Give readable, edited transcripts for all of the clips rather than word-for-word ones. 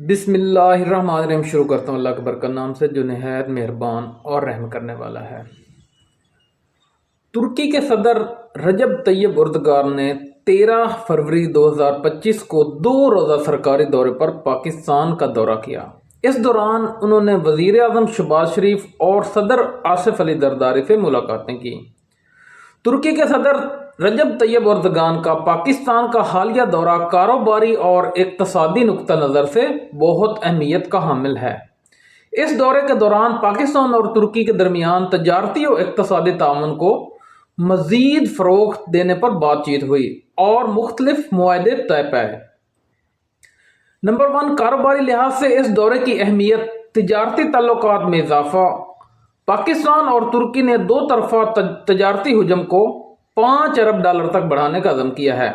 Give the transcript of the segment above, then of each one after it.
بسم اللہ الرحمن الرحیم شروع کرتا ہوں اللہ اکبر کا نام سے جو نہایت مہربان اور رحم کرنے والا ہے۔ ترکی کے صدر رجب طیب اردگان نے 13 فروری 2025 کو 2 روزہ سرکاری دورے پر پاکستان کا دورہ کیا۔ اس دوران انہوں نے وزیر اعظم شہباز شریف اور صدر آصف علی زرداری سے ملاقاتیں کی۔ ترکی کے صدر رجب طیب اردگان کا پاکستان کا حالیہ دورہ کاروباری اور اقتصادی نقطہ نظر سے بہت اہمیت کا حامل ہے۔ اس دورے کے دوران پاکستان اور ترکی کے درمیان تجارتی اور اقتصادی تعاون کو مزید فروغ دینے پر بات چیت ہوئی اور مختلف معاہدے طے پائے۔ نمبر 1، کاروباری لحاظ سے اس دورے کی اہمیت: تجارتی تعلقات میں اضافہ۔ پاکستان اور ترکی نے 2 طرفہ تجارتی حجم کو $5 ارب تک بڑھانے کا عزم کیا ہے۔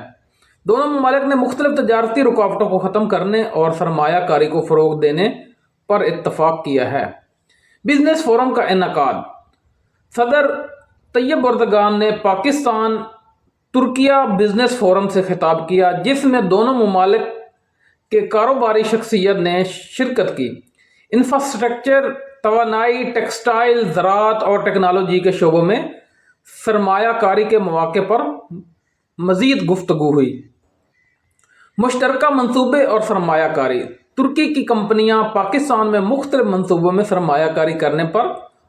دونوں ممالک نے مختلف تجارتی رکاوٹوں کو ختم کرنے اور سرمایہ کاری کو فروغ دینے پر اتفاق کیا ہے۔ بزنس فورم کا انعقاد: صدر طیب اردگان نے پاکستان ترکیہ بزنس فورم سے خطاب کیا، جس میں دونوں ممالک کے کاروباری شخصیت نے شرکت کی۔ انفراسٹرکچر، توانائی، ٹیکسٹائل، زراعت اور ٹیکنالوجی کے شعبوں میں سرمایہ کاری کے مواقع پر مزید گفتگو ہوئی۔ مشترکہ منصوبے اور سرمایہ کاری: ترکی کی کمپنیاں پاکستان میں مختلف منصوبوں میں سرمایہ کاری کرنے پر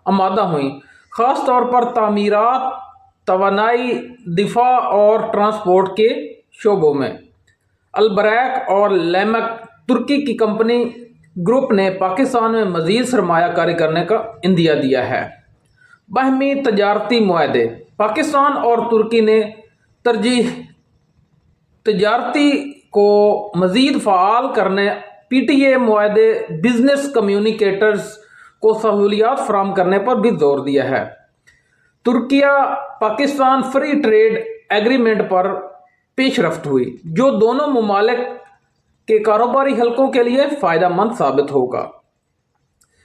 آمادہ ہوئیں، خاص طور پر تعمیرات، توانائی، دفاع اور ٹرانسپورٹ کے شعبوں میں۔ البریک اور لیمک ترکی کی کمپنی گروپ نے پاکستان میں مزید سرمایہ کاری کرنے کا عندیہ دیا ہے۔ باہمی تجارتی معاہدے: پاکستان اور ترکی نے تجارتی کو مزید فعال کرنے، PTA معاہدے، بزنس کمیونیکیٹرز کو سہولیات فراہم کرنے پر بھی زور دیا ہے۔ ترکیہ پاکستان فری ٹریڈ ایگریمنٹ پر پیش رفت ہوئی، جو دونوں ممالک کے کاروباری حلقوں کے لیے فائدہ مند ثابت ہوگا۔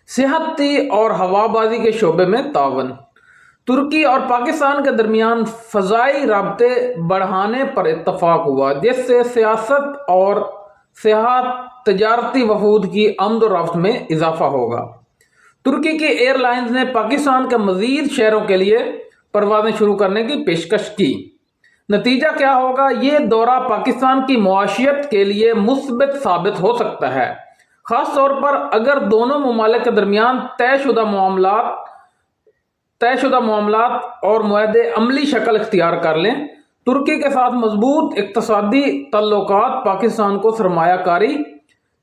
صحتی اور ہوا بازی کے شعبے میں تعاون: ترکی اور پاکستان کے درمیان فضائی رابطے بڑھانے پر اتفاق ہوا، جس سے سیاحت اور صحت تجارتی وفود کی آمد و رفت میں اضافہ ہوگا۔ ترکی کی ایئر لائنز نے پاکستان کے مزید شہروں کے لیے پروازیں شروع کرنے کی پیشکش کی۔ نتیجہ کیا ہوگا؟ یہ دورہ پاکستان کی معیشت کے لیے مثبت ثابت ہو سکتا ہے، خاص طور پر اگر دونوں ممالک کے درمیان طے شدہ معاملات اور معاہدے عملی شکل اختیار کر لیں۔ ترکی کے ساتھ مضبوط اقتصادی تعلقات پاکستان کو سرمایہ کاری،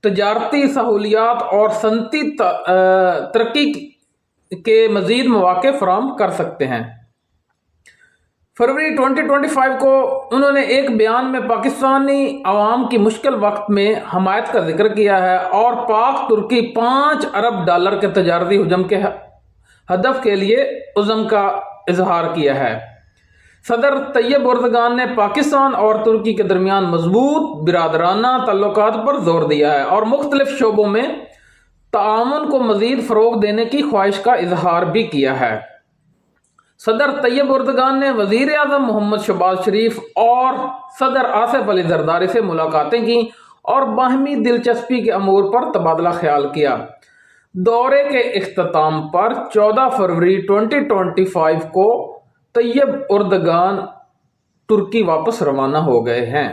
تجارتی سہولیات اور صنعتی ترقی کے مزید مواقع فراہم کر سکتے ہیں۔ فروری 2025 کو انہوں نے ایک بیان میں پاکستانی عوام کی مشکل وقت میں حمایت کا ذکر کیا ہے اور پاک ترکی $5 ارب کے تجارتی حجم کے ہدف کے لیے عزم کا اظہار کیا ہے۔ صدر طیب اردگان نے پاکستان اور ترکی کے درمیان مضبوط برادرانہ تعلقات پر زور دیا ہے اور مختلف شعبوں میں تعاون کو مزید فروغ دینے کی خواہش کا اظہار بھی کیا ہے۔ صدر طیب اردگان نے وزیر اعظم محمد شہباز شریف اور صدر آصف علی زرداری سے ملاقاتیں کی اور باہمی دلچسپی کے امور پر تبادلہ خیال کیا۔ دورے کے اختتام پر 14 فروری 2025 کو طیب اردگان ترکی واپس روانہ ہو گئے ہیں۔